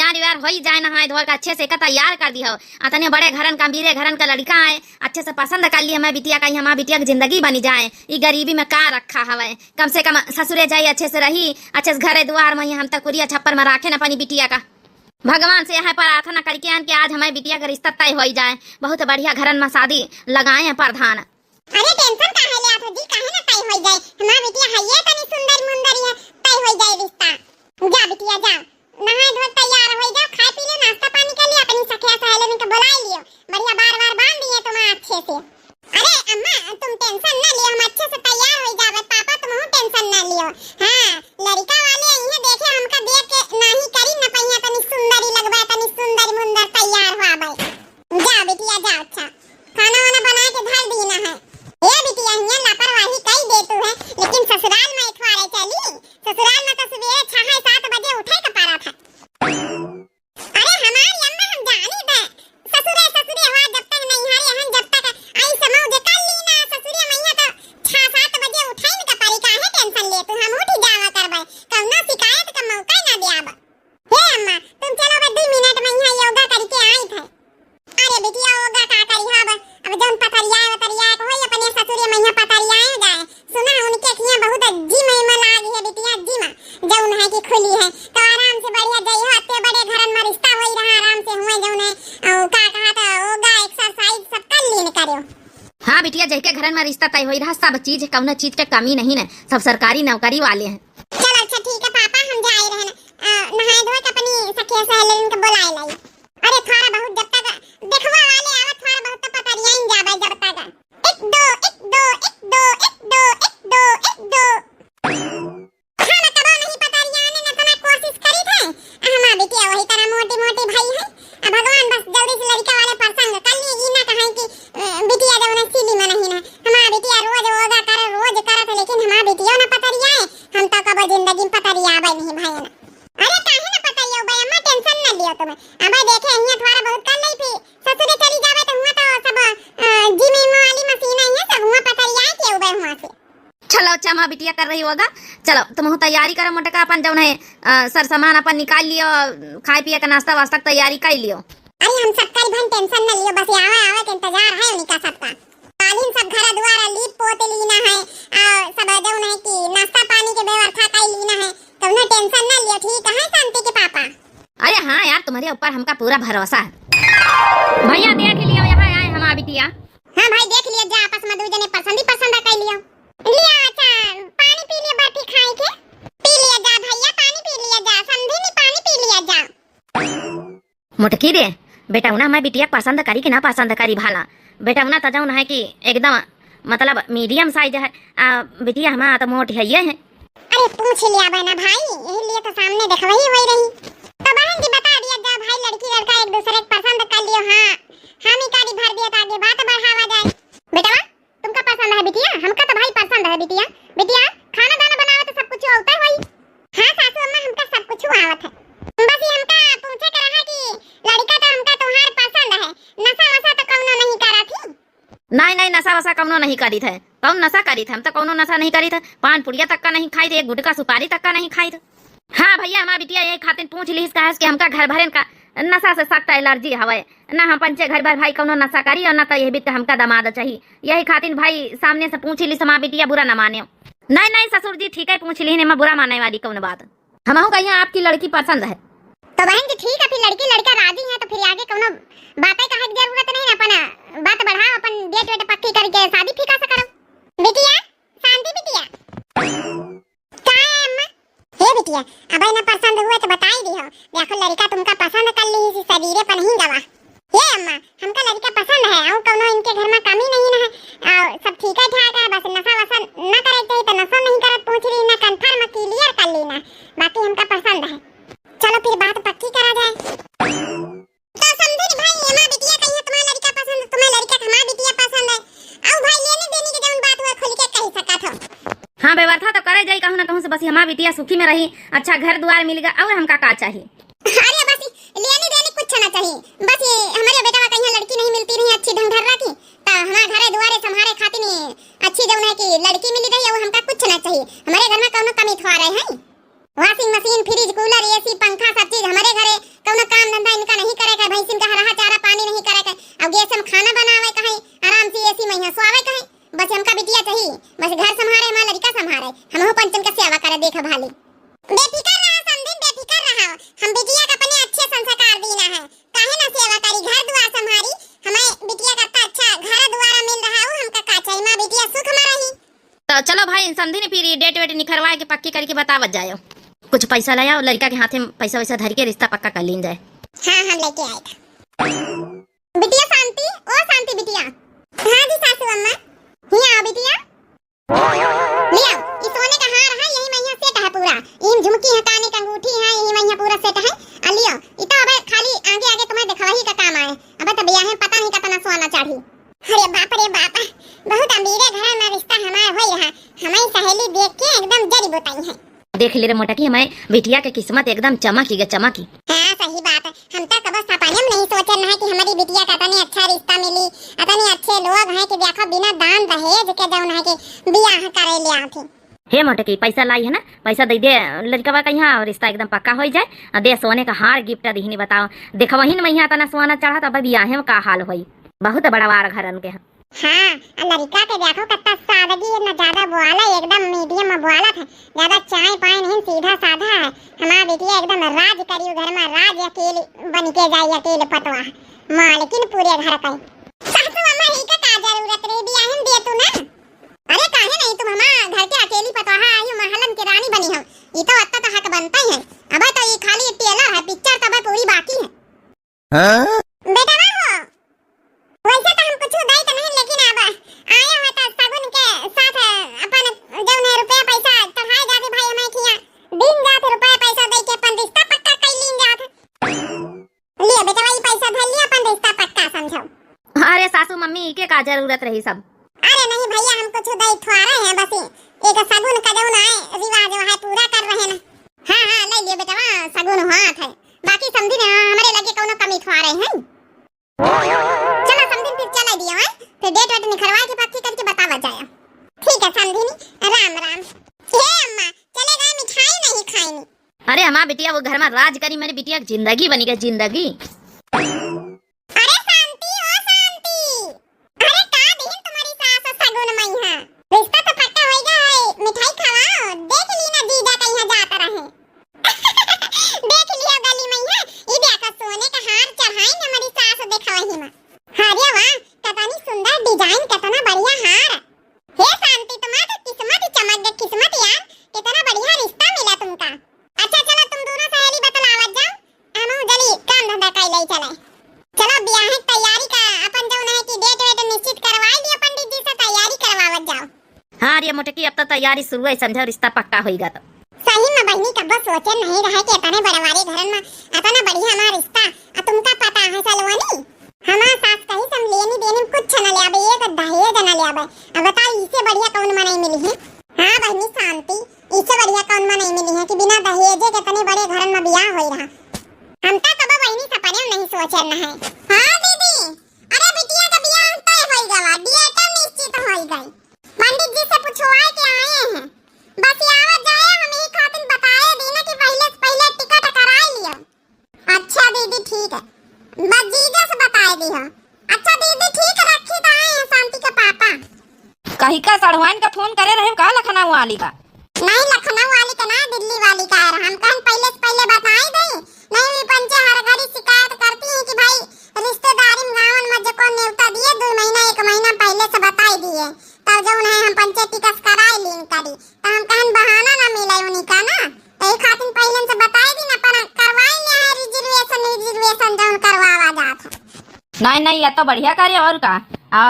तैयार व्यार हो ही जाए, नहाए धोए का अच्छे से का तैयार कर दी हो। अतने बड़े घरन का मीरे घरन का लड़का है, अच्छे से पसंद कर लिए मैं बिटिया का, हमारा बिटिया की जिंदगी बनी जाए। ये गरीबी में का रखा हवे, कम से कम ससुरे जाए अच्छे से रही, अच्छे से घरे द्वार में हम तक कुरिया छप्पर में राखे न अपनी बिटिया का। भगवान से यह प्रार्थना करके आन कि आज हमारी बिटिया का रिश्ता तय हो जाए, बहुत बढ़िया घरन में शादी लगाए हैं प्रधान। अरे टेंशन काहे ले आथो जी, काहे ना तय हो जाए, हमार बिटिया हइये तनी सुंदर मुंदर है, तय हो जाए रिश्ता। जा बिटिया जा, नहाए धोए तैयार हो जाओ, खाए पी ले, नाश्ता पानी कर लियो, अपनी सखिया सहेलियों को बुला लियो, बढ़िया बार-बार बांध दिए तुम अच्छे से। अरे अम्मा तुम टेंशन ना लियो, हम अच्छे से तैयार हो जावे, पापा तुम टेंशन ना लियो। हां लड़का वाले इन्हें देखे हमका देख के नाही करी न पहिया, तनी सुंदरी लगबा, तनी सुंदर मुंदर तैयार होबे। जा बिटिया जा, अच्छा खाना वाना बना के धर दीना है। ए बिटिया हियां लापरवाही कई दे तू है, लेकिन ससुराल में इठवारे चली, ससुराल में तो सवेरे 6-7 बजे उठे का पारा था। अरे हमारी अम्मा हम जानी दे, ससुरे ससुरे हुआ जब तक नहीं हरे हन, जब तक आई समझ कर ली ना ससुरे मैया तो 6-7 बजे उठाई न का पारी, काहे टेंशन ले तू, हम उठ जावा करबे, कौनो शिकायत का मौका ना देब। हे अम्मा तुम चलो बस 2 मिनट में यहां योगा करके आई थे। अरे बिटिया योगा का करी हब, अब जौन पतरिया होई अपने ससुरे मैया पतरिया जाए, सुना उनके खिया बहुत जिम में लागी है बिटिया, जिम जौन है कि खुली है, तो आराम से बढ़िया जइहो, अत्ते बड़े घरन में रिश्ता होई रहा, आराम से हुए जौन है औ का कहा था योगा एक्सरसाइज सब कर लीन करियो। हाँ बिटिया जैके घरन में रिश्ता तय हो रहा, सब चीज कौनो चीज के कमी नहीं न, सब सरकारी नौकरी वाले हैं। चल अच्छा ठीक है पापा, हम जाए रहन, नहाए धोए के अपनी सखिया सहेलियों को बुलाए लाई। अरे थोड़ा बहुत जब तक देखवा वाले आवत, थोड़ा बहुत तो पतरिया ही जाबे, जब तक 1 2 1 2 1 2 1 2 1 2 1 2 हम तब नहीं पतरिया आने न तना कोशिश करी थे, हमार बिटिया वही तरह मोटी मोटी भाई है, अब भगवान बस जल्दी से लड़का वाले प्रसंग कर लिए, ई ना कहे कि बिटिया जब न सीली में नहीं ना, हमार बिटिया रोज योगा करे रोज करत, लेकिन हमार बिटिया न पतरिया है, हम तो कब जिंदगी में पतरिया आवे नहीं भाई ना। अरे काहे ना पतरिया भाई, अम्मा टेंशन ना लियो तुम, अब देखे हियां थोड़ा बहुत कर लई, फिर ससुरे चली जावे तो हुआ तो सब जिम वाली मशीन है सब हुआ पतरिया के उबे हुआ से। चलो अच्छा माँ बिटिया कर रही होगा, चलो तुम तैयारी करो, मोटका अपन जौन है सर सामान अपन निकाल लियो, खाए पिए का नाश्ता वास्ता तैयारी कर लियो। अरे हम सब करी भन टेंशन न लियो, बस आवे के इंतजार है उनका सबका, कालीन सब घर द्वार लीप पोत लीना है, सब जौन है कि नाश्ता पानी के व्यवस्था कर लीना है, तो न टेंशन न लियो, ठीक है शांति के पापा। अरे हाँ यार तुम्हारे ऊपर हमका पूरा भरोसा है। भैया देख लियो यहाँ आए हमारा बिटिया। हाँ भाई देख लियो, जा आपस में दो जने पसंद कर लियो। लिया अच्छा पानी पी लियो, बर्फी खाए के पी लिया जा भैया, पानी पी लिया जा, समझी नहीं पानी पी लिया जा। मुटकी दे बेटा उना मैं बिटिया पसंद करी कि ना पसंद करी भाला, बेटा उना तो जौन है कि एकदम मतलब मीडियम साइज है, बिटिया हमारा तो मोटी है ये है। अरे पूछ लिया बहना भाई, यही लिए तो सामने देखवही होई रही, तो बहन जी बता दिया जा भाई, लड़की लड़का एक दूसरे को पसंद कर लियो। हाँ हम ही गाड़ी भर दिया तो आगे बात बढ़ावा जाए। बेटा तुमका पसंद है बिटिया, हमका तो भाई पसंद है बिटिया, बिटिया खाना दाना बनावे तो सब कुछ होता है भाई। हाँ सासू अम्मा हमका सब कुछ आवत है, बस ये हमका पूछे कर रहा कि लड़का तो हमका तुम्हार पसंद है, नशा वशा तो कौनो नहीं करा थी। नहीं नशा वशा कौनो नहीं करी थे, कौन नशा करी थे, हम तो कौनो नशा नहीं करी थे, पान पुड़िया तक का नहीं खाई थे, एक गुटका सुपारी तक का नहीं खाई थे। हाँ भैया हमारा बिटिया यही खातिर पूछ ली इसका है कि हमका घर भरन का नशा से सख्त एलर्जी हवे, ना हम पंचे घर भर भाई कौनो नशा करी और ना तो यही बीत हमका दमाद चाहिए, यही खातिर भाई सामने से पूछ ली हमारा बिटिया बुरा न माने। नहीं ससुर जी ठीक है पूछ ली, मैं बुरा मानने वाली कौन बात, हम कहीं आपकी लड़की पसंद है। तो बहन जी ठीक है, फिर लड़की लड़का राजी है तो फिर आगे कौनो बातें का जरूरत नहीं, अपन बात बढ़ाओ, अपन डेट वेट पक्की करके शादी फिक्स करो। बिटिया शांति बिटिया का है अम्मा, हे बिटिया अब ना पसंद हुए तो बता ही दियो, देखो लड़का तुमका पसंद कर ली, इसी शरीरे पर नहीं गवा। हे अम्मा हमका लड़का पसंद है, और कौनो इनके घर में कमी नहीं है, और सब ठीक है ठाक है, बस नशा वशा न करे चाहिए तो नशा नहीं करत, पूछ ली ना कंफर्म क्लियर कर लीना, बाकी हमका पसंद है, चलो फिर बात पक्की करा जाए। तो समझे भाई हमारा बिटिया कहिए तुम्हारा लड़का पसंद, तुम्हारा लड़का हमारा बिटिया पसंद है, आओ भाई लेने देने की जौन बात हुआ खुल के कह सकत हो। हाँ व्यवस्था तो करे जाए कहूँ ना कहूँ से, बस हमारा बिटिया सुखी में रही, अच्छा घर द्वार मिलेगा, और हमका का चाहिए। अरे बस लेने देने कुछ ना चाहिए, बस ये हमारे बेटा का कहीं लड़की नहीं मिलती नहीं अच्छी ढंग ढर्रा की, तो हमारे घरे द्वारे संभारे खातिर अच्छी जौन है कि लड़की मिली रही है, वो हमका कुछ ना चाहिए, हमारे घर में कौनो कमी थोड़ा रहे हैं, washing machine fridge cooler AC पंखा सब चीज हमारे घरे कौनो तो चलो भाई समझी नहीं, फिर डेट वेट निखरवा के पक्की करके बतावत जाओ। कुछ पैसा लाया और लड़का के हाथे में पैसा वैसा धर के रिश्ता पक्का कर लीन जाए। हाँ हम लेके आए था। बिटिया शांति, ओ शांति बिटिया। हाँ जी सासू अम्मा। यहाँ आओ बिटिया। ले आओ, ये सोने का हार है, यही महिया सेट है पूरा। इन झुमकी है, काने का अंगूठी है, यही महिया पूरा सेट है। लियो, इतना अब खाली आगे आगे तुम्हें दिखावा ही का काम आए। अब तो बियाह है, पता नहीं कितना सोना चढ़ी। अरे बाप रे बाप, बहुत अमीरे घर में रिश्ता हमारा हो रहा। हमारी सहेली देख के एकदम जड़ी बताई है। देख ले रे मोटा की हमारे बिटिया के किस्मत एकदम चमकी गे चमकी। हाँ सही बात है, हम तो कभी सपने में नहीं सोचे ना कि हमारी बिटिया का इतने अच्छा रिश्ता मिली, इतने अच्छे लोग हैं कि देखो बिना दान दहेज के जौन है कि बियाह करे ले आथे। हे मोटे की पैसा लाई है ना, पैसा दे दे लड़का का यहाँ रिश्ता एकदम पक्का हो जाए। और दे सोने का हार गिफ्ट दीहनी बताओ। देखो वही महिया तना सोना चढ़ा तो बियाह में का हाल होई। बहुत बड़ा वार घर के। हाँ, लड़का के देखो कितना सादगी है, ना ज्यादा बोला, एकदम मीडियम में बोला था, ज्यादा चाय पाए नहीं, सीधा साधा है। हमारा बेटिया एकदम राज करियो घर में, राज अकेले बन के जाए, अकेले पतवा मालकिन पूरे घर का। सासू अम्मा ही का जरूरत रे बियाह में दे तू ना। अरे काहे नहीं, तुम हमारा घर के अकेली पतवा आयु महलन की रानी बनी हो। ये तो अत्ता तो हक बनता ही है। अब तो ये खाली टेलर है, पिक्चर तब पूरी बाकी है। हाँ? बेटा हो वैसे तो हम कुछ दाई तो नहीं, लेकिन अब आया है तो सगुन के साथ अपन जौन है रुपया पैसा चढ़ाए जाते भाई हमें किया दिन जाते रुपया पैसा दे के अपन रिश्ता पक्का कर लीन जात। ले बेटा वही पैसा धर लिया, अपन रिश्ता पक्का समझो। अरे सासू मम्मी के का जरूरत रही सब। अरे नहीं भैया, हम कुछ दाई थोड़ा है, बस एक सगुन का जौन है रिवाज है पूरा कर रहे ना। हां हां ले लिए बेटा, वहां सगुन हाथ है, बाकी समझी ना हमारे लगे कोनो कमी थोड़ा है। चलो समझी फिर चला दिया है, फिर डेट वेट निखरवा के पक्की करके बतावा जाए। ठीक है समझी, राम राम। हे अम्मा चले गए, मिठाई नहीं खाएंगे। अरे हमारा बिटिया वो घर में राज करी, मेरी बिटिया की जिंदगी बनी गई जिंदगी। अरे शांति, ओ शांति, अरे का दिन तुम्हारी सास सगुन मई है, रिश्ता तो पक्का हो गया है, मिठाई खवाओ। देख ली ना जीजा कहीं जाता रहे। देख लिया गली में है, ये देखो सोने का हार चढ़ाई ना हमारी सास, देखो वही में। अरे वाह, कितनी सुंदर डिजाइन, कितना बढ़िया हार। हे शांति, तुम्हारा तो किस्मत ही चमक गई, किस्मत यार, कितना बढ़िया रिश्ता मिला तुमका। अच्छा चलो तुम दोनों सहेली बतलावत जाओ, हम जल्दी काम धंधा कर ले चले। चलो ब्याह की तैयारी का अपन जौन है कि डेट वेट निश्चित करवाई दिया, पंडित जी से तैयारी करवावत जाओ। हाँ रे मोटे की अब तो तैयारी शुरू है, समझो रिश्ता पक्का होएगा तो। सही में बहनी कब सोचे नहीं रहे कि इतने बड़वारे घर में इतना बढ़िया हमारा रिश्ता। तुमका पता है सलवानी, हमारा सास कहीं से लेनी देनी कुछ न ले आवे, एक दहेज न ले आवे। अब बताओ इससे बढ़िया कौन में नहीं मिली है। हाँ बहनी शांति, इससे बढ़िया कौन में नहीं मिली है कि बिना दहेजे के इतने बड़े घर में ब्याह हो रहा। हम तो कब बहनी सपने में नहीं सोचे न है। हाँ दीदी, अरे बिटिया का ब्याह तय हो गया, डेट निश्चित हो गई, पंडित जी से पूछवाए के आए हैं। बस आवत जाए, हम ही खातिर बताए देना कि पहले से पहले टिकट करा लियो। अच्छा दीदी ठीक है, बस जीजा से बताए दिया। अच्छा दीदी ठीक है, रखी तो आए हैं शांति के पापा। कहीं का सड़वाइन का फोन करे रहे का लखनऊ वाली का? नहीं लखनऊ वाली का ना, दिल्ली वाली का है। हम कहन पहले से पहले बताए दे, नहीं पंचे हर घड़ी शिकायत करती हैं कि भाई रिश्तेदारी में गांवन में जो को न्योता दिए 2 महीना 1 महीना पहले से बताई दिए, तब जौन है हम पंचे टिकट कराई लीन करी, तो हम कहन बहाना ना मिले उन्हीं का ना, तो एक खातिर पहले से बताई दी ना, पर करवाई ले है रिजर्वेशन जौन करवावा जात है। नहीं नहीं ये तो बढ़िया कार्य। और का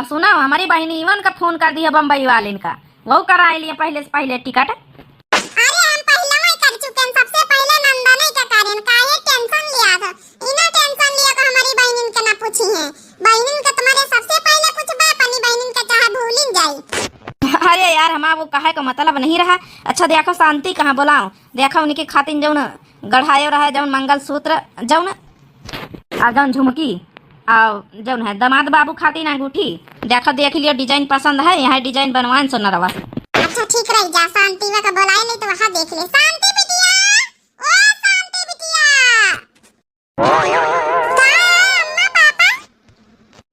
सुना, हमारी बहनी इवन का फोन कर दिया बम्बई वाले का, वो करा लिए पहले से पहले टिकट। अरे हम पहले ही कर चुके हैं, सबसे पहले नंदन का कारण काहे टेंशन लिया था, इना टेंशन लिया को हमारी बहनिन के ना पूछी है। बहनिन का तुम्हारे सबसे पहले कुछ बा, अपनी बहनिन का चाहे भूलिन जाई। अरे यार हमारा वो कहे का मतलब नहीं रहा। अच्छा देखो शांति कहाँ बोलाओ, देखो उनके खातिर जौन गढ़ायो रहा, जौन मंगलसूत्र जौन आ जौन झुमकी और जौन है दामाद बाबू खातिर अंगूठी, देखो देख लियो डिजाइन पसंद है, यहाँ डिजाइन बनवान सुन रवा। अच्छा ठीक रह जा, शांति का बुलाए ले तो वहां देख ले। शांति बिटिया, ओ शांति बिटिया, अम्मा पापा,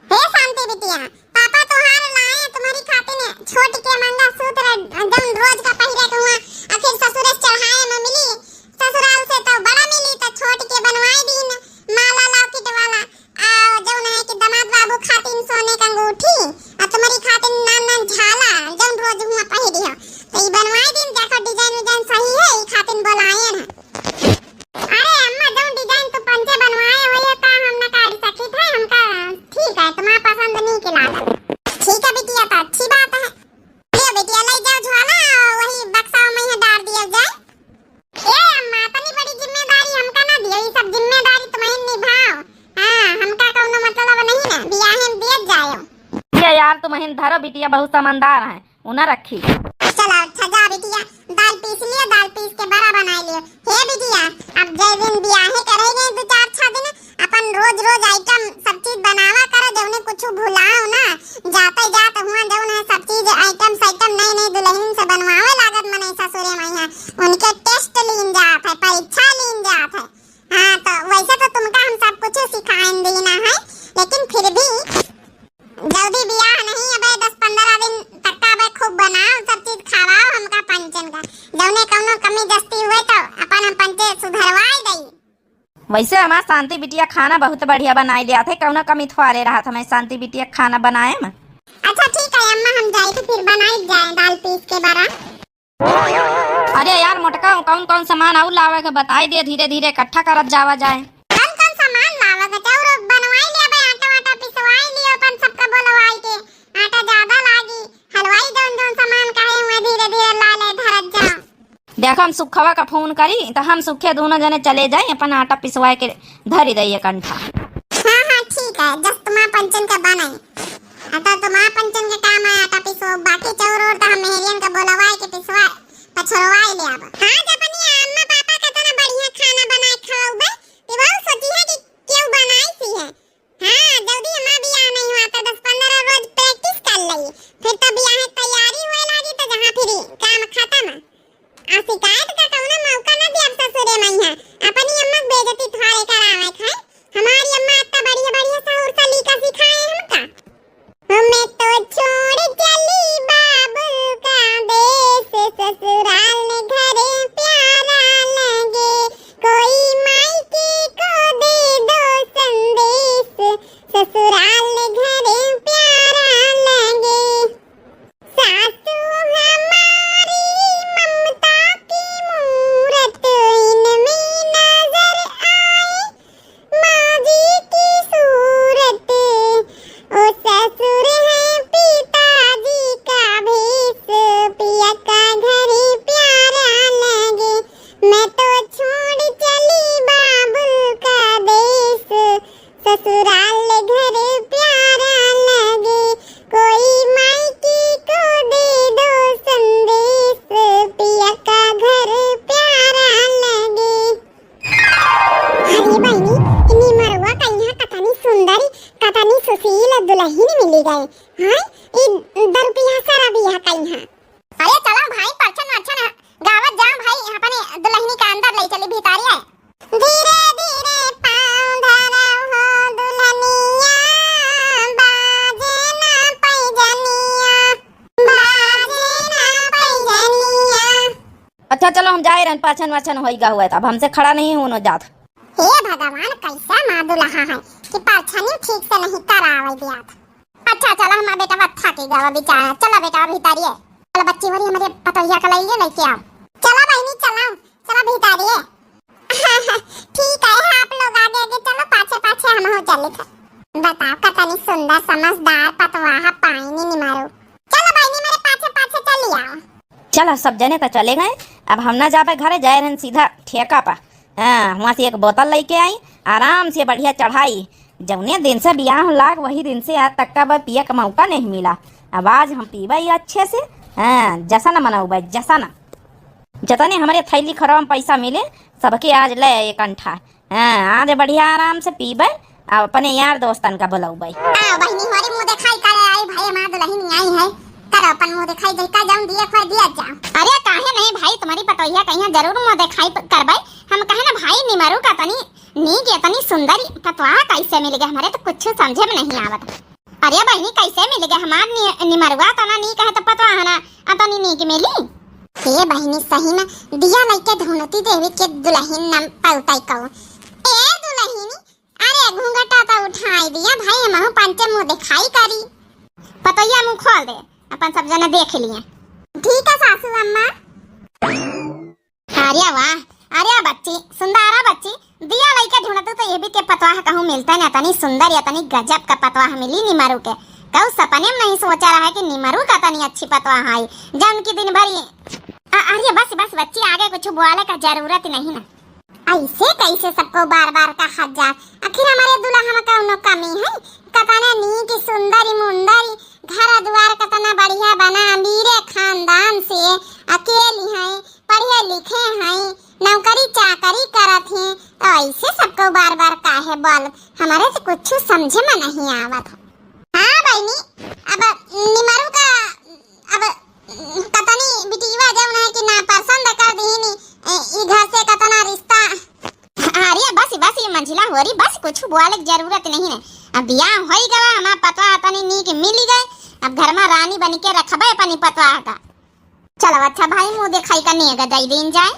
हे शांति बिटिया, पापा तोहार लाए तुम्हारी खातिर ने छोटी के मंगलसूत्र जौन रोज का पहिरे के हुआ, फिर ससुर से चढ़ाए में मिली, ससुराल से तो बड़ा मिली, तो छोटी के बनवाई दीन माला लॉकेट वाला, और जौन है कि दामाद बाबू खातिर सोने का अंगूठी, और तुम्हारी खातिर नान झाला जौन रोज हुआ पहिरी हो। हिन धरो बिटिया, बहुत समझदार है, उन्हें रखी। चलो अच्छा जा बिटिया, दाल पीस लियो, दाल पीस के बड़ा बना लियो। हे बिटिया, अब जय दिन बियाहे करेंगे 2-4 दिन, अपन रोज रोज आइटम सब चीज बनावा करो, जौने कुछ भुलाओ ना, जाते जाते हुआ जौन है सब चीज आइटम नई नई दुल्हन से बनवावे लागत मने ससुरे मैया, उनके टेस्ट लीन जात है, परीक्षा लीन जात है। हाँ तो वैसे तो तुमका हम सब कुछ सिखाएं देना है, लेकिन फिर भी जल्दी बियाह नहीं, अब 10-15 दिन तक का अब खूब बनाओ, सब चीज खावाओ हमका पंचन का, जौने कौनो कमी दस्ती हुए तो अपन हम पंचे सुधरवाई दई। वैसे हमारा शांति बिटिया खाना बहुत बढ़िया बनाई लिया थे, कौनो कमी थोड़े रहा था, मैं शांति बिटिया खाना बनाए में। अच्छा ठीक है अम्मा, हम जाए तो फिर बनाई जाए दाल पीस के बड़ा। अरे यार मोटका, कौन कौन सामान और लावे के बताई दे, धीरे धीरे इकट्ठा करत जावा जाए। कौन कौन सामान लावे के चाउर बनवाई लिया भाई, आटा पिसवाई लियो, अपन सबका बोलवाई के, आटा ज्यादा लागी, हलवाई जौन जौन सामान कहे हुए धीरे धीरे ला ले धरत जाओ। देखो हम सुखवा का फोन करी तो हम सुखे दोनों जने चले जाए, अपन आटा पिसवाए के धरी दई कंठा। हाँ ठीक है, जस तुम्हारा पंचन का बनाई, आता तुम्हारा पंचन के काम है आटा पिसो, बाकी चाउर और तो हम मेहरियन का बोलवाई के पिसवा पछरवाई ले आबा। हाँ जपनी अम्मा पापा का तना बढ़िया खाना बनाए खवाऊबे, तो वो सोची है कि क्यों बनाई सी है। हाँ जल्दी हमारा बियाह नहीं हुआ तो 10-15 रोज प्रैक्टिस कर लई, फिर तो बियाह की तैयारी होए लागी, तो जहां फिर काम खत्म। आ शिकायत का कौनो मौका ना दे अब ससुरे मैया, अपनी अम्मा बेइज्जती थोड़े करावे खाए, हमारी अम्मा इतना बढ़िया बढ़िया सहुर सलीका सिखाए हमका। हमें तो छोड़ चली बाबू का देश, ससुराल घरे प्यारा लगे, कोई मायके को दे दो संदेश, ससुराल घरे प्यारा लगे। सासू हमारी ममता की मूरत इनमें नजर आए, माँ जी की सूरत, ओ ससुर है पिताजी का भेष, पिया का घरे प्यारा लगे, मैं तो छोड़ चली बाबुल का देश, ससुराल घरे प्यारा लगे, कोई मायके को दे दो संदेश, पिया का घर प्यारा लगे। अरे बहनी, इन्हीं मरवा का यहाँ कतनी सुंदरी कतनी सुशील दुल्हन मिली गए, हाँ 10 रुपया सारा बियाह का यहाँ। अरे चलो भाई परछन गावत जाओ भाई, अपने दुल्हनी का अंदर ले चली भितारी है। धीरे धीरे पाँव धरो हो दुल्हनिया, बाजे ना पैजनिया, बाजे ना पैजनिया। अच्छा चलो हम जाए रहन, पाछन वाछन होइगा हुआ था, अब हमसे खड़ा नहीं होनो जात। हे भगवान, कैसा माँ दुल्हा है कि परछनी ठीक से नहीं करावे दिया। अच्छा चलो हमारा बेटा वत्था के गवा बेचारा, चलो बेटा भितारी है, चलो बच्ची हो रही हमारे पतोहिया का लाइए लेके आओ, चलो बहनी चलो भितारी है। ठीक है आप लोग आगे आगे चलो, पाछे पाछे हम हो चले थे। बताओ कतनी सुंदर समझदार पतवाहा पाईनी निमारो, चलो बहनी मेरे पाछे पाछे चली आओ। चलो सब जने तो चले गए, अब हम ना जापे घरे, जाए रहन सीधा ठेका पा। हाँ वहाँ से एक बोतल लेके आई, आराम से बढ़िया चढ़ाई, जौने दिन से बियाह लाग वही दिन से आज तक का पिए का मौका नहीं मिला, अब आज हम पीबा ही अच्छे से। हाँ जैसा ना मनाऊ जैसा ना, जतने हमारे थैली खरवा में पैसा मिले सबके आज ले एक अंठा। हाँ आज बढ़िया आराम से पीबे, अब अपने यार दोस्तन का बुलाऊ भाई। बहनी हमारे मुंह दिखाई करे आई भाई, हमारा दुल्हन आई है, कर अपन मुंह दिखाई जैका जाऊं दिए खर दिया जाऊं। अरे काहे नहीं भाई, तुम्हारी पतोहिया कहीं जरूर मुंह दिखाई करबै, हम कहे ना भाई निमरू का तनी नीक ये तनी सुंदरी पतवाह कैसे मिल गए, हमारे तो कुछ समझे में नहीं आवत। अरे बहनी कैसे मिल गए हमार निमरुआ तना नी कहे तो पतवाह ना अतनी नीक मिली। हे बहनी सही में दिया लइके ढूंढती देवी के दुल्हन नाम पौताई कहूं। ए दुल्हनी, अरे घूंघटा तो उठाई दिया भाई, हम पंचे मुंह दिखाई करी, पतोहिया मुंह खोल दे, अपन सब जने देख लिए। ठीक है सासू अम्मा। अरे वाह, अरे बच्ची सुंदरा बच्ची, दिया लइके ढूंढते तो ये भी के पतवाह कहूं मिलता ना, तनी सुंदर या तनी गजब का पतवाह मिली निमरू के, कहूं सपने में नहीं सोचा रहा है कि निमरू का तनी अच्छी पतवाह आई, जन की दिन भरी। अरे बस बस बच्ची, आगे कुछ बोले का जरूरत नहीं ना, ऐसे कैसे सबको बार बार का हजार, आखिर हमारे दुल्हा में कौनो कमी है, कतना नी की सुंदरी मुंदरी घर द्वार कितना बढ़िया बना, अमीरे खानदान से अकेली है, पढ़े लिखे हैं, नौकरी चाकरी करत हैं, तो ऐसे सबको बार बार काहे बोल, हमारे तो कुछ समझे में नहीं आवत। हाँ बहनी, अब निमरू का अब कतनी बिटिवा जौन है कि ना पसंद कर दीनी ई घर से कतना रिश्ता। अरे बस ये मंझिला हो रही, बस कुछ बोले की जरूरत नहीं है। अब बियाह हो ही गया, हमारा पतवा तनी नीक मिल गए, अब घर में रानी बन के रखबे अपनी पतवा का। चलो अच्छा भाई मुंह दिखाई का नेग दई दिन जाए।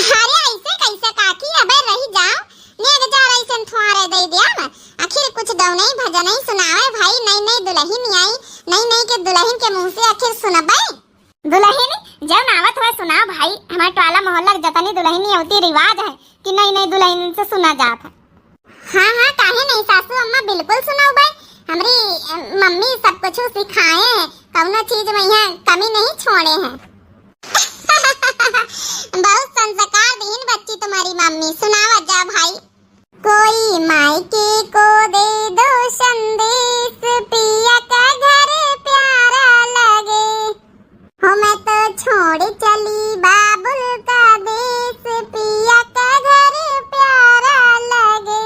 अरे ऐसे कैसे काकी, अबे रही जाओ, नेग जा रही सन थोड़े दे दिया ना, आखिर कुछ गौने भजन ही सुनावे भाई, नई नई दुल्हन आई, नई नई के दुल्हन के मुंह से आखिर सुनबे। दुल्हन जब आवत हुआ सुनाओ भाई, हमारे टोला मोहल्ला जतनी दुल्हन होती रिवाज है कि नई नई दुल्हन से सुना जाता है। हाँ काहे नहीं सासू अम्मा, बिल्कुल सुनाओ भाई, हमारी मम्मी सब कुछ सिखाए हैं, कौनो चीज में यहाँ कमी नहीं छोड़े हैं। बहुत संस्कार दीन बच्ची तुम्हारी मम्मी, सुनावा जा भाई। कोई मायके को दे दो संदेश, पिया का घर प्यारा लगे, हो मैं तो छोड़ चली बाबुल का देश, पिया का घर प्यारा लगे,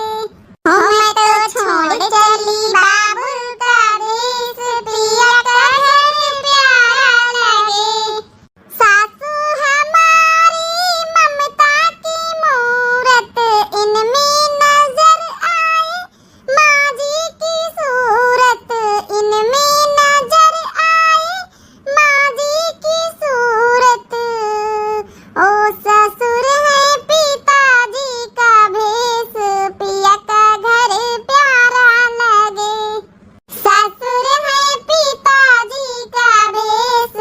हो मैं तो छोड़ चली बाबुल का देश, पिया का घर प्यारा लगे। सासू हमारी ममता की मूरत, इनमें नजर आए माँ जी की सूरत, इनमें नजर आए माँ जी की सूरत, ओ ससुर है पिताजी का भेष, पिया का घर प्यारा लगे, ससुर है पिताजी का भेष,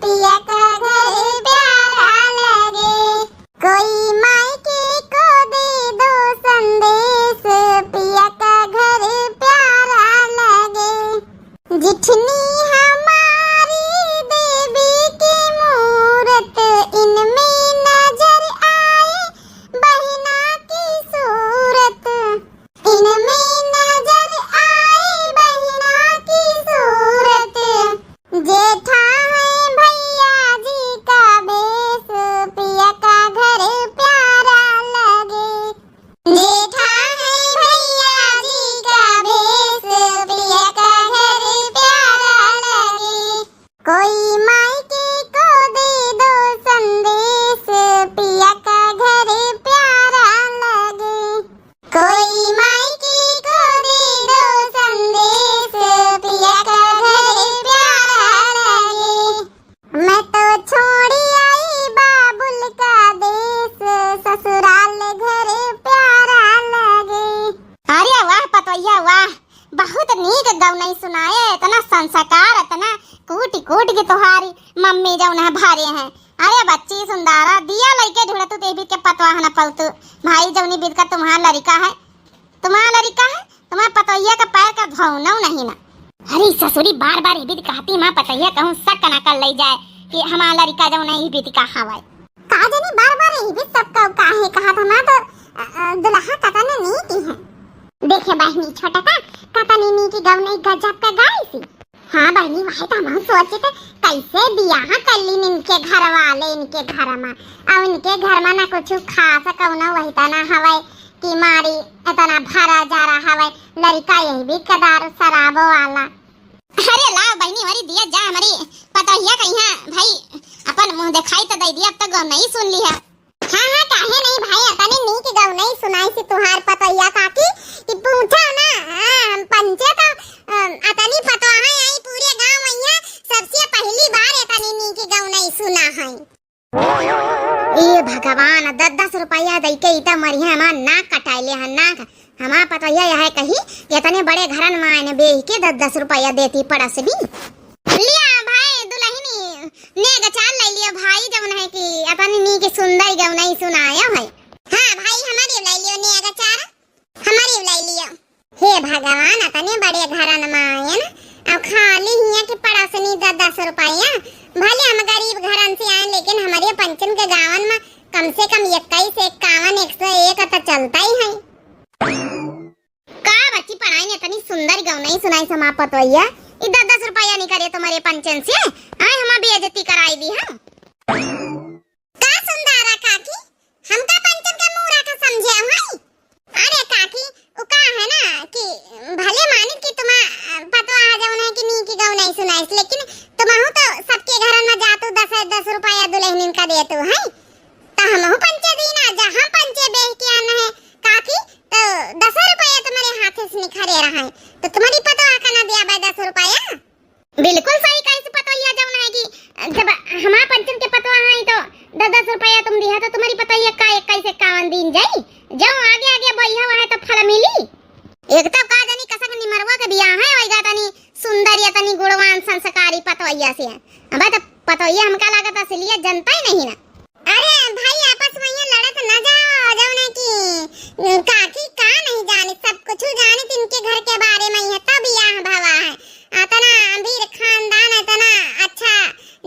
पिया का घर प्यारा लगे। कोई मायके को दे दो संदेश, पिया का घर प्यारा लगे, जिठनी हमारी देवी की मूरत, इनमें नजर आए बहिना की सूरत, इनमें नजर आए बहिना की सूरत, जेठा है भैया जी का भेष, पिया का घर प्यारा लगे, जेठा है भैया जी का भेष, पिया का घर प्यारा लगे। कोई मायके को दे दो संदेश, पिया का घर प्यारा लगे, कोई मायके को दे दो संदेश, पिया का घर प्यारा लगे, मैं तो छोड़ आई बाबुल का देश, ससुराल घर प्यारा लगे। अरे वाह पतोया वाह, बहुत नीक गौनई सुनाए, इतना संस्कार, इतना कूट कूट के तुम्हारी मम्मी जौन है भारे हैं। अरे बच्ची सुंदरा, दिया लइके ढूंढतू ते बीत के पतवा न पलतू भाई, जौनी बीत का तुम्हारा लड़का है, तुम्हारा लड़का है, तुम्हारा पतोया का पैर का धौना नहीं ना। अरे ससुरी बार बार ये बीत कहती मां पतोया कहूं शक न कर ले जाए कि हमारा लड़का जौन है ये बीत का हवाई, का जानी बार बार ये बीत सबका काहे कहा था, मैं तो दुल्हा कतने नहीं की है। देखे बहनी छोटा का कतनी नी की गौनई गजब का गाई सी। हाँ बहनी वही तो हम सोचे थे कैसे बियाह कर ली इनके घर वाले, इनके घर में, और इनके घर में ना कुछ खास कौनो वही तना हवाई कि मारी इतना भरा जा रहा हवाई, लड़का यही भी कदार शराबो वाला। अरे ला बहनी हमारी दिया जा, हमारी पतोहिया कहीं भाई अपन मुंह दिखाई तो दे दिया, अब तक नहीं सुन ली है। हाँ काहे नहीं भाई, अपने नी की गौ नहीं सुनाई सी तुहार पतोहिया काकी कि पूछा ना, पंचे तो अतनी पतोहा आई पूरे गांव में सबसे पहली बार अतनी नी की गौ नहीं सुना है। ए भगवान 10-10 रुपया दई के इता मरिया हमार नाक कटाइले हन, नाक हमार पतोहिया यह कही इतने बड़े घरन में आने बेच के 10-10 रुपया देती पड़स भी। लिया भाई दुल्हनी नेग चाल ले लिया भाई, जवन है कि अपनी नी की सुंदर गौ नहीं सुनाया है। हाँ भाई हमारी ले लियो नेग चार, हमारी ले लियो। हे भगवान अपने बड़े घरन में आए ना, अब खाली हिया के पड़ासनी 10-10 रुपया, भले हम गरीब घरन से आए लेकिन हमारे पंचन के गावन में कम से कम 21, 51, 101 तो चलता ही है। का बच्ची पढ़ाई ने इतनी सुंदर गौ नहीं सुनाई समा पतोहिया, ई 10 रुपया नहीं करे तुम्हारे पंचन से आए हमार बेइज्जती कराई दी हम का सुंदरा काकी हमका पंचन के मुंह रखा समझे हई। अरे काकी वो का है ना कि भले मानी कि तुम पता आ जाओ ना कि नी की गाँव नहीं सुनाइस, लेकिन तुम तो सबके घर में जातू 10 रुपया दुल्हन का देतू है तो हम पंचे दीना जहाँ पंचे बेच के आना है काकी तो 10 रुपया तुम्हारे हाथ से निखरे रहा है तो तुम्हारी पता का ना दिया भाई 10 रुपया। बिल्कुल सही कैसे पता या जब ना कि जब हमारा पंचन के पतवा है तो 10 रुपया तुम दिया तो तुम्हारी पता ये का कैसे कावन दिन जाई जाओ आगे आगे बढ़िया है तो फल मिली। एक तो का जानी कसक निमरवा के बियाह है ओइगा तनी सुंदर या तनी गुणवान संस्कारी पतवैया से अब तो पतवैया हमका लागत असलियत जनता ही नहीं ना। अरे भाई आपस में ये लड़त न जाओ ना कि काकी का नहीं जाने सब कुछ जाने तिनके घर के बारे में है तब बियाह भवा है अतना अमीर खानदान इतना अच्छा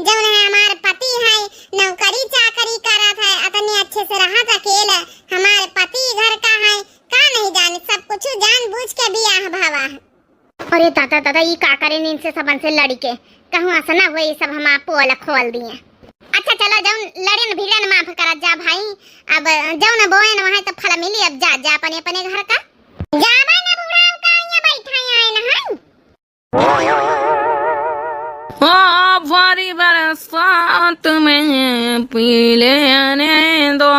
जौन है हमारे पति है नौकरी चाकरी करत है अतने अच्छे से रहत अकेले हमारे पति घर का है का नहीं जाने सब कुछ जान बूझ के बियाह भवा है। अरे दादा दादा ये का करे नींद से सबन से लड़ी के कहूं ऐसा ना होई सब हम आपको अलग खोल दिए। अच्छा चलो जौन लड़न भिड़न माफ करत जा भाई अब जौन बोएन वहां तो फल मिली अब जा जा अपने अपने घर का जाबा ना बुढ़ाओ का यहाँ बैठा आए ना हम हाँ भारी बरसात में पी लेने दो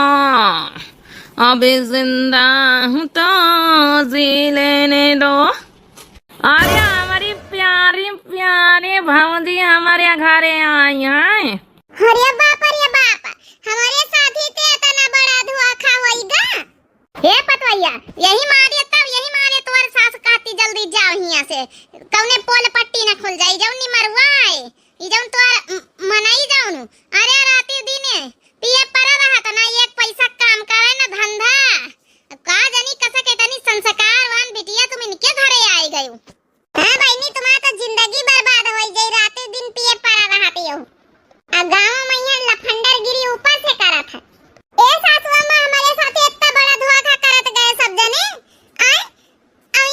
अभी जिंदा हूँ तो जी लेने दो। अरे हमारी प्यारी प्यारी भौजी हमारे घरे आई हैं। अरे बाप हमारे साथी ते इतना बड़ा धोखा होइगा। हे पतवैया यही मारे तोर सास कहती जल्दी जाओ हिया से कौने पोल पट्टी न खुल जाई जौन नी मरवाए ई जौन तोर मनाई जाऊनु। अरे राती दिने पिए पड़ा रहा त ना एक पैसा काम करे ना धंधा का जानी कसा के तनी संस्कारवान बिटिया तुम इनके घरे आई गयो। हां बहनी तुम्हारा तो जिंदगी बर्बाद होई जाई राती दिन पिए पड़ा रहती हो गाँव में यहाँ लफंडर गिरी ऊपर से करा था ए सासुआ माँ हमारे साथ इतना बड़ा धोखा करत गए सब जने आए अब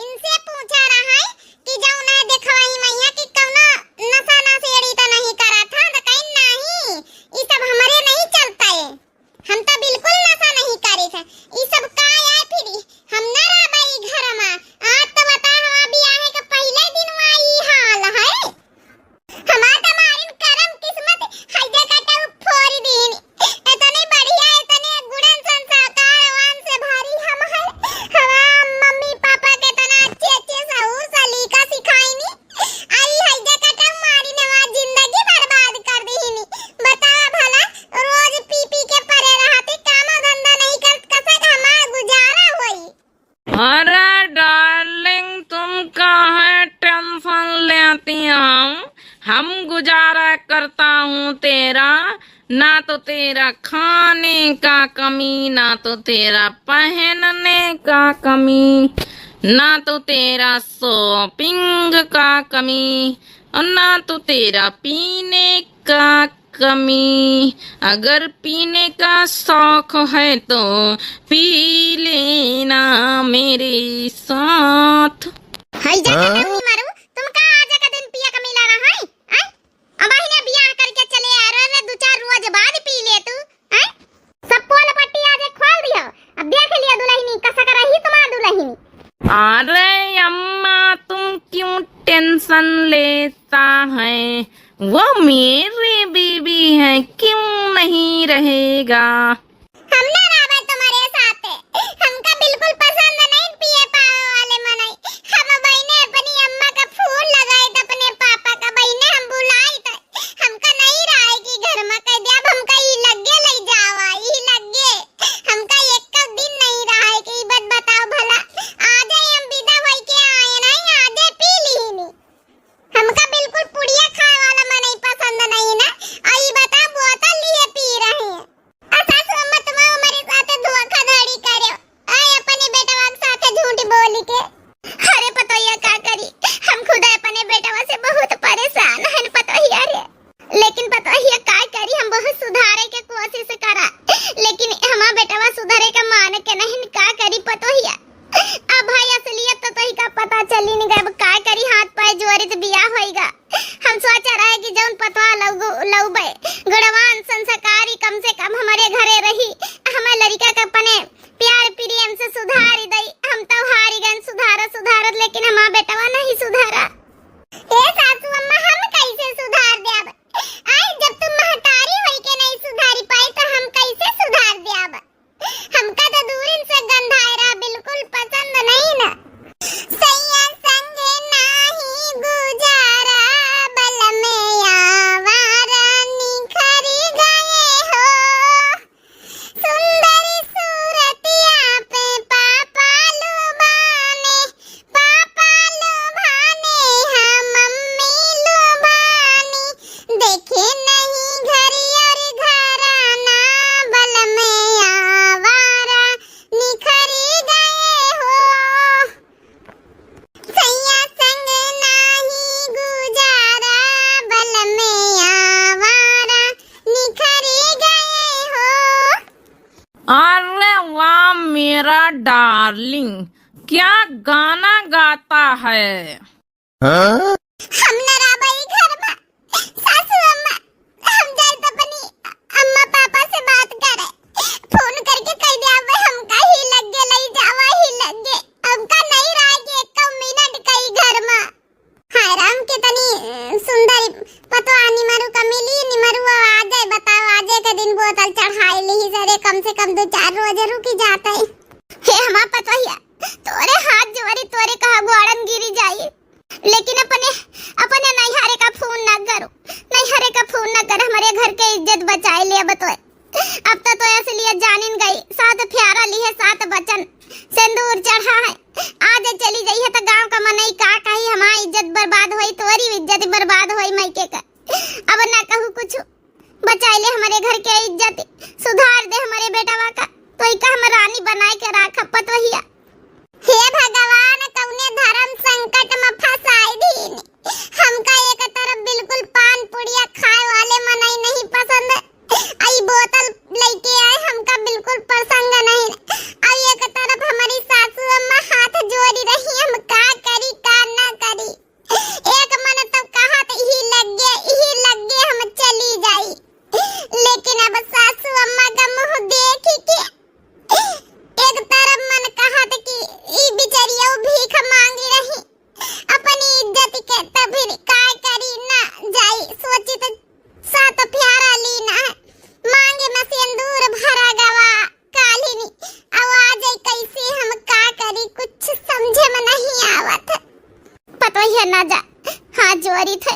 इनसे पूछा रहा है कि जाऊँ ना देखवाई मैया कि कौनो नशा ना सेड़ी तो नहीं करा था तो कहीं नहीं ये सब हमारे नहीं चलता है हम तो बिल्कुल नशा नहीं करे थे ये सब का आए फिर हम ना रह भाई घर में आज तो बता हमारा बियाह के पहले दिन में आई हाल है हमारा तमारिन करम किस्मत हइजा काटा फोड़ दीन इतने बढ़िया इतने गुणन संस्कारवान से भरी हम है हमारा मम्मी पापा के तना अच्छे अच्छे सहुर सलीका सिखाईनी आई हइजा काटा मारी नवा जिंदगी बर्बाद कर दीनी। बतावा भला रोज पी पी के परे रहते काम धंधा नहीं कर कैसे हमारा गुजारा होई। अरे डार्लिंग तुम काहे टेंशन लेती हम गुजारा करता हूँ तेरा ना तो तेरा खाने का कमी ना तो तेरा पहनने का कमी ना तो तेरा शॉपिंग का कमी और ना तो तेरा पीने का कमी। अगर पीने का शौक है तो पी लेना मेरे साथ। हाय जा नहीं मारू तुम का आज का दिन पिया का मिला रहा है अब ने बियाह करके चले आ रहे 2-4 रोज बाद पी ले तू हैं सब पोल पट्टी आज खोल दियो अब देख लिया दुल्हनी कसा कर रही तुम्हारा दुल्हनी। अरे अम्मा तुम क्यों टेंशन लेता है वो मेरी बीबी है क्यों नहीं रहेगा। हम ना रहबे तुम्हारे साथ हमका बिल्कुल पसंद नहीं पिए पावे वाले मनाई हम बहने अपनी अम्मा का फूल लगाए त अपने पापा का बहने हम बुलाई त हमका नहीं रहे कि घर में कह दिया हमका ई लगे ले जावा ई लगे हमका एक दिन नहीं रहा है कि बात बताओ भला आज हम विदा होई के आए नहीं आज पी लीनी हमका बिल्कुल पुड़िया खाए वाला मनाई पसंद नहीं ना आई बता बोतल लिए पी रहे हैं। सासू लेकिन हमारा बेटवा नहीं सुधारा। ए सासू अम्मा हम कैसे सुधार देब? आई जब तुम महतारी होई के नहीं सुधारी पाई तो हम कैसे सुधार देब? हमका तो दूरिन से गंधायरा बिल्कुल पसंद नहीं ना। सैया संगे नाही गुजारा बल में आवारा निखरी गए हो। सुंदरी सूरतिया पे पापा लुभाने हम मम्मी लुभानी। देखे नहीं घरी और घराना बल में आवारा निखरी गए हो। सैया संग नाही गुजारा बल में आवारा निखरी गए हो। अरे वाह मेरा डार्लिंग, क्या गाना गाता है। हम न राबाई घर में सासू अम्मा हम जाए तो अपनी अम्मा पापा से बात करे, फोन करके कह दे अब हमका ही लगे लई जावा ही लगे हमका नहीं रह के एक मिनट कई घर में। हाय राम के तनी सुंदरी पतवा निमरु का मिली निमरु आ जाए बताओ आज के दिन बोतल चढ़ाई ली सरे कम से कम 2-4 रोज रुकी जाता है। हे हमारा पतवहिया तोरे हाथ जोड़ी तोरे कहा गोड़न गिरी जाई, लेकिन अपने अपने नैहरे का फोन न करो, नैहरे का फोन न कर, हमारे घर के इज्जत बचाए ले। अब तो इसलिए जानिन गई 7 प्यारा ली है 7 बचन सिंदूर चढ़ा है। आज चली गई है तो गांव का मनई का कही हमारी इज्जत बर्बाद हुई, तोरी इज्जत बर्बाद हुई मैके का। अब ना कहूँ कुछ बचाए ले हमारे घर के इज्जत, सुधार दे हमारे बेटावा का, तो का हम रानी बनाए के राख पतवहिया। हे भगवान कौने धर्म संकट में फंसाई दीन। हमका एक तरफ बिल्कुल पान पुड़िया खाए वाले मनई नहीं पसंद, आई बोतल लेके आए हमका बिल्कुल पसंद नहीं। और एक तरफ हमारी सासू अम्मा हाथ जोड़ी रही, हम का करी का ना करी। एक मन तो कहा ही लग गए हम चली जाई, लेकिन अब सासू अम्मा का मुंह देख के एक तरफ मन कहा था कि ई बिचारिया भीख मांगी रही अपनी इज्जत के, तब फिर काय करी ना जाई। सोची तो 7 प्यारा लीना है मांगे में सिंदूर भरा गवा कालिनी आवाज कैसे हम का करी कुछ समझे में नहीं आवत। पता ही ना जा हाथ जोड़ी थे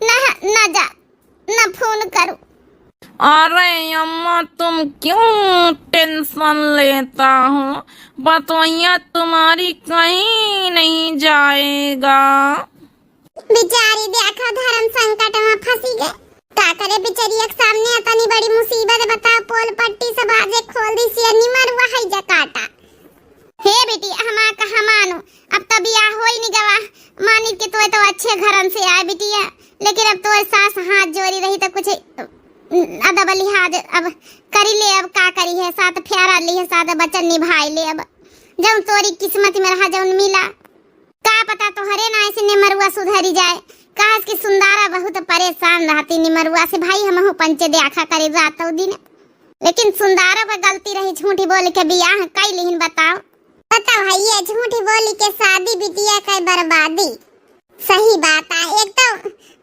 ना जा ना फोन करूं। अरे अम्मा तुम क्यों टेंशन लेता हो, बतवैया तुम्हारी कहीं नहीं जाएगा। बेचारी देखा धर्म संकट में फंसी गए, का करे बेचारी एक सामने इतनी बड़ी मुसीबत बता पोल पट्टी सब आजे खोल दी सी निमर वही जा काटा। हे बेटी हमा कहा मानो अब तब बियाह होई नहीं गवा मानी के तो अच्छे घरन से आए बिटिया, लेकिन अब तो सास हाथ जोड़ी रही तो कुछ अदब लिहाज अब करी ले। अब का करी है 7 प्यारा ली है 7 बचन निभाई ले। अब जब तोरी किस्मत में रहा जब मिला का पता तो हरे ना ऐसे निमरुआ सुधरी जाए। कहा कि सुंदरा बहुत परेशान रहती निमरुआ से, भाई हम पंचे देखा करे रात दिन, लेकिन सुंदरा पर गलती रही झूठी बोल के बियाह कई लिहिन। बताओ भाई ये झूठी बोली के शादी बिटिया का बर्बादी। सही बात है, एक तो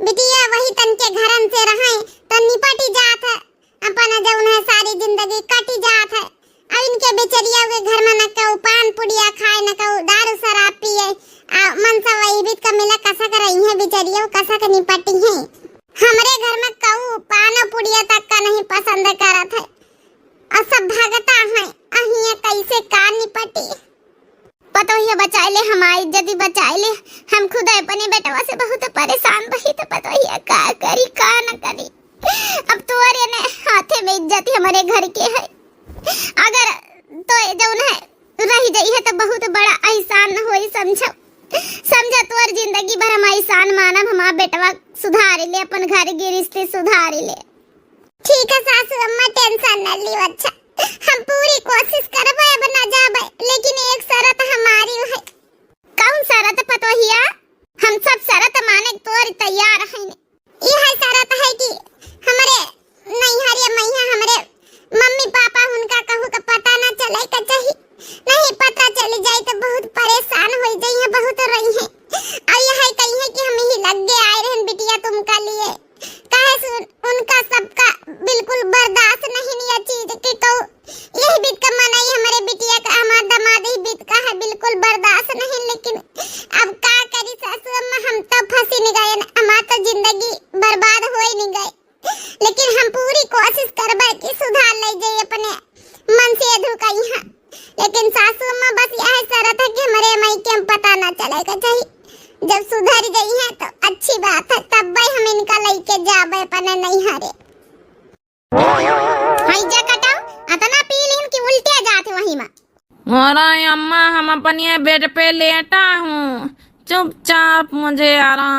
बिटिया वही तन के घरन से रहे तो निपटी जात है, अपन जौन है सारी जिंदगी कटी जात है। अब इनके बेचरिया के घर में न कहू पान पुड़िया खाए न कहू दारू शराब पिए, मन सा वही बीत का मिला कसा कर रही है बेचरिया कसा के निपटी है। हमारे घर में कहू पान पुड़िया तक का नहीं पसंद करत है और सब भगता है अहिया कैसे का निपटी। पता ही बचाए ले हमारी इज्जत बचाए ले, हम खुद अपने बेटवा से बहुत परेशान रही तो पता ही का करी का न करी। अब तोरे ने हाथे में इज्जत हमारे घर के है, अगर तो जौन है रह जाई है तो बहुत बड़ा एहसान होई। समझा तोर जिंदगी भर हम एहसान मानब, हमारा बेटवा सुधार ले अपन घर के रिश्ते सुधार ले। ठीक है सासू अम्मा टेंशन न लियो, अच्छा हम पूरी कोशिश करबे अब न जाबे, लेकिन एक शर्त हमारी है। कौन शर्त पतोहिया? हम सब शर्त माने तोर तैयार हैं। यह शर्त है कि हमारे नैहरिया मैया हमारे मम्मी पापा उनका कहू का पता न चले का चाहिए, नहीं पता चली जाए तो बहुत परेशान हो जाइए, बहुत रही जाबे अपने नहीं हरे हाई जा कटाओ अतना पी लीन कि उल्टे जाते वहीं में। अरे अम्मा हम अपने बेड पे लेटा हूँ, चुपचाप मुझे आराम